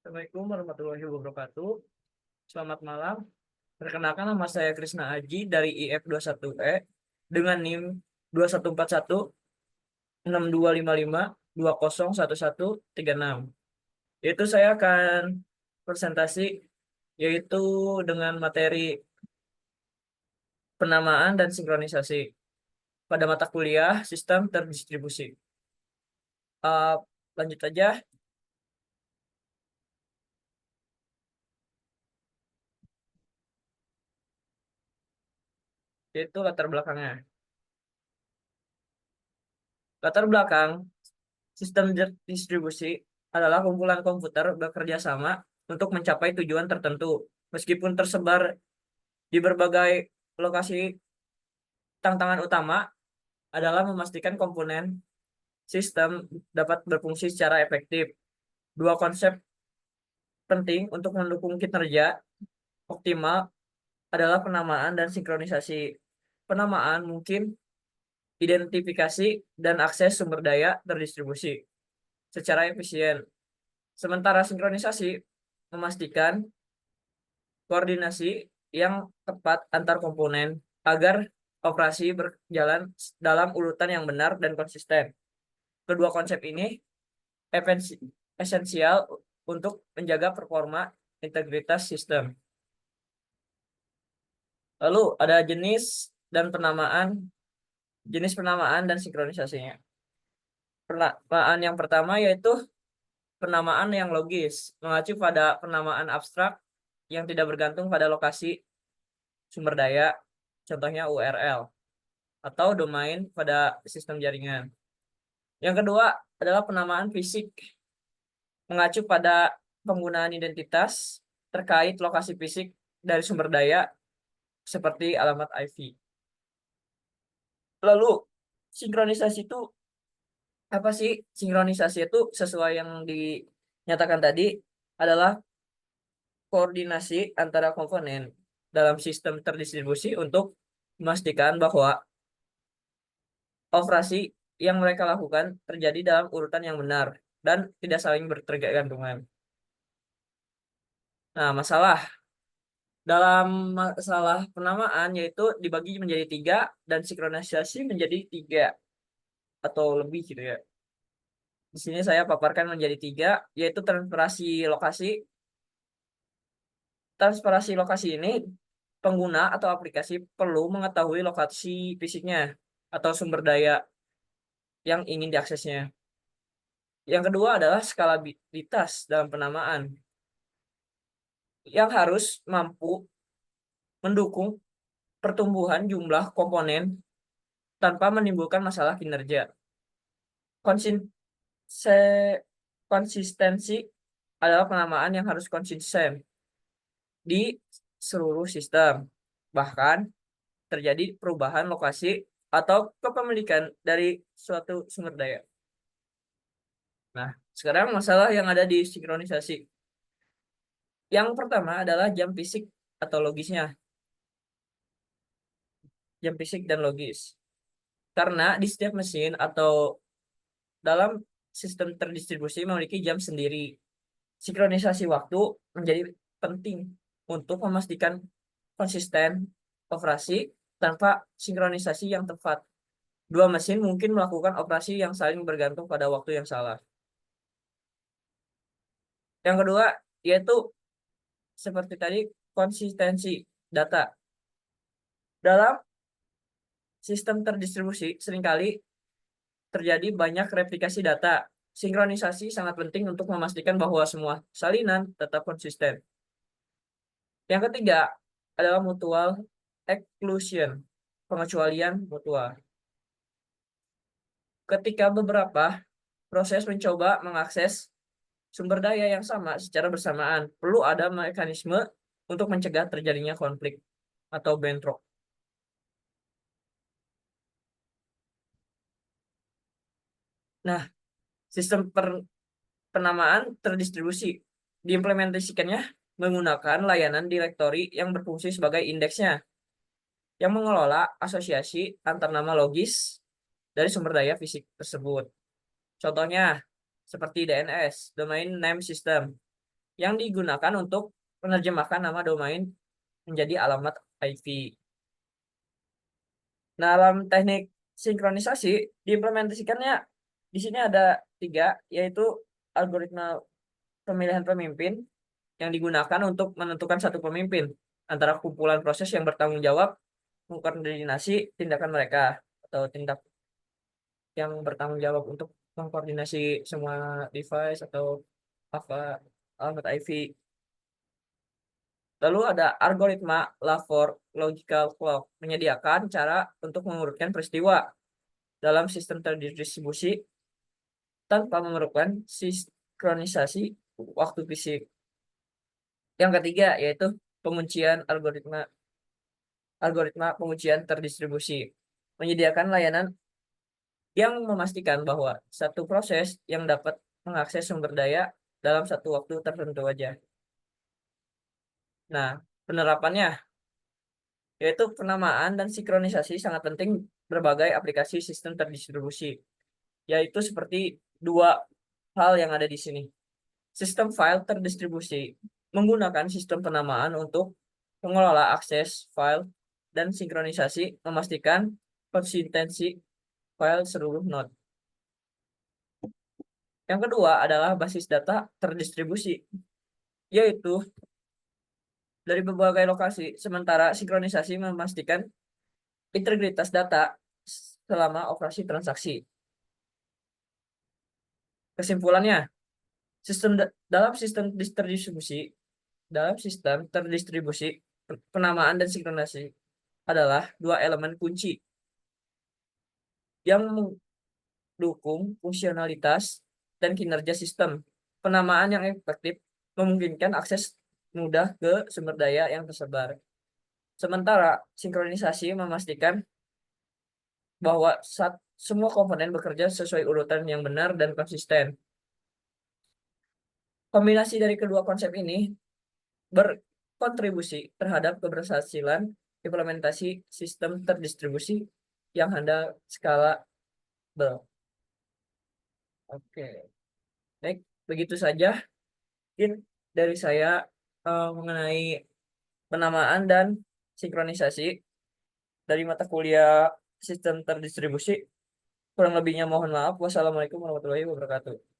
Assalamualaikum warahmatullahi wabarakatuh. Selamat malam. Perkenalkan nama saya Krisna Aji dari IF21E dengan NIM 21416155201136. Yaitu saya akan presentasi yaitu dengan materi penamaan dan sinkronisasi pada mata kuliah sistem terdistribusi. Uh, Lanjut aja, yaitu latar belakangnya. Latar belakang sistem distribusi adalah kumpulan komputer bekerja sama untuk mencapai tujuan tertentu, meskipun tersebar di berbagai lokasi. Tantangan utama adalah memastikan komponen sistem dapat berfungsi secara efektif. Dua konsep penting untuk mendukung kinerja optimal adalah penamaan dan sinkronisasi. Penamaan mungkin identifikasi dan akses sumber daya terdistribusi secara efisien. Sementara sinkronisasi memastikan koordinasi yang tepat antar komponen agar operasi berjalan dalam urutan yang benar dan konsisten. Kedua konsep ini esensial untuk menjaga performa integritas sistem. Lalu ada jenis penamaan dan sinkronisasinya. Penamaan yang pertama yaitu penamaan yang logis, mengacu pada penamaan abstrak yang tidak bergantung pada lokasi sumber daya, contohnya URL, atau domain pada sistem jaringan. Yang kedua adalah penamaan fisik, mengacu pada penggunaan identitas terkait lokasi fisik dari sumber daya seperti alamat IP. Lalu, sinkronisasi itu apa sih? Sinkronisasi itu sesuai yang dinyatakan tadi adalah koordinasi antara komponen dalam sistem terdistribusi untuk memastikan bahwa operasi yang mereka lakukan terjadi dalam urutan yang benar dan tidak saling bertergantungan. Nah, dalam masalah penamaan yaitu dibagi menjadi tiga dan sinkronisasi menjadi tiga atau lebih gitu ya. Di sini saya paparkan menjadi tiga, yaitu transferasi lokasi. Transferasi lokasi ini pengguna atau aplikasi perlu mengetahui lokasi fisiknya atau sumber daya yang ingin diaksesnya. Yang kedua adalah skalabilitas dalam penamaan yang harus mampu mendukung pertumbuhan jumlah komponen tanpa menimbulkan masalah kinerja. Konsin- Konsistensi adalah penamaan yang harus konsisten di seluruh sistem. Bahkan terjadi perubahan lokasi atau kepemilikan dari suatu sumber daya. Nah, sekarang masalah yang ada di sinkronisasi. Yang pertama adalah jam fisik atau logisnya. Jam fisik dan logis. Karena di setiap mesin atau dalam sistem terdistribusi memiliki jam sendiri. Sinkronisasi waktu menjadi penting untuk memastikan konsisten operasi tanpa sinkronisasi yang tepat. Dua mesin mungkin melakukan operasi yang saling bergantung pada waktu yang salah. Yang kedua, yaitu seperti tadi, konsistensi data. Dalam sistem terdistribusi, seringkali terjadi banyak replikasi data. Sinkronisasi sangat penting untuk memastikan bahwa semua salinan tetap konsisten. Yang ketiga adalah mutual exclusion, pengecualian mutual. Ketika beberapa proses mencoba mengakses sumber daya yang sama secara bersamaan, perlu ada mekanisme untuk mencegah terjadinya konflik atau bentrok. Nah, sistem penamaan terdistribusi diimplementasikannya menggunakan layanan direktori yang berfungsi sebagai indeksnya, yang mengelola asosiasi antar nama logis dari sumber daya fisik tersebut. Contohnya, seperti DNS, Domain Name System. yang digunakan untuk menerjemahkan nama domain menjadi alamat IP. Nah, dalam teknik sinkronisasi diimplementasikannya di sini ada 3, yaitu algoritma pemilihan pemimpin yang digunakan untuk menentukan satu pemimpin antara kumpulan proses yang bertanggung jawab mengkoordinasi tindakan mereka, atau tindak yang bertanggung jawab untuk mengkoordinasi semua device atau apa alamat IV. Lalu ada algoritma Lavor Logical Clock, menyediakan cara untuk mengurutkan peristiwa dalam sistem terdistribusi tanpa memerlukan sinkronisasi waktu fisik. Yang ketiga yaitu penguncian algoritma penguncian terdistribusi, menyediakan layanan yang memastikan bahwa satu proses yang dapat mengakses sumber daya dalam satu waktu tertentu aja. Nah, penerapannya yaitu penamaan dan sinkronisasi sangat penting berbagai aplikasi sistem terdistribusi, yaitu seperti 2 hal yang ada di sini. Sistem file terdistribusi menggunakan sistem penamaan untuk mengelola akses file dan sinkronisasi, memastikan konsistensi file seluruh node. Yang kedua adalah basis data terdistribusi, yaitu dari berbagai lokasi, sementara sinkronisasi memastikan integritas data selama operasi transaksi. Kesimpulannya, dalam sistem terdistribusi, penamaan dan sinkronisasi adalah 2 elemen kunci yang mendukung fungsionalitas dan kinerja sistem. Penamaan yang efektif memungkinkan akses mudah ke sumber daya yang tersebar. Sementara sinkronisasi memastikan bahwa semua komponen bekerja sesuai urutan yang benar dan konsisten. Kombinasi dari kedua konsep ini berkontribusi terhadap keberhasilan implementasi sistem terdistribusi yang handal skala. Oke, baik, begitu saja mungkin dari saya mengenai penamaan dan sinkronisasi dari mata kuliah sistem terdistribusi. Kurang lebihnya mohon maaf. Wassalamualaikum warahmatullahi wabarakatuh.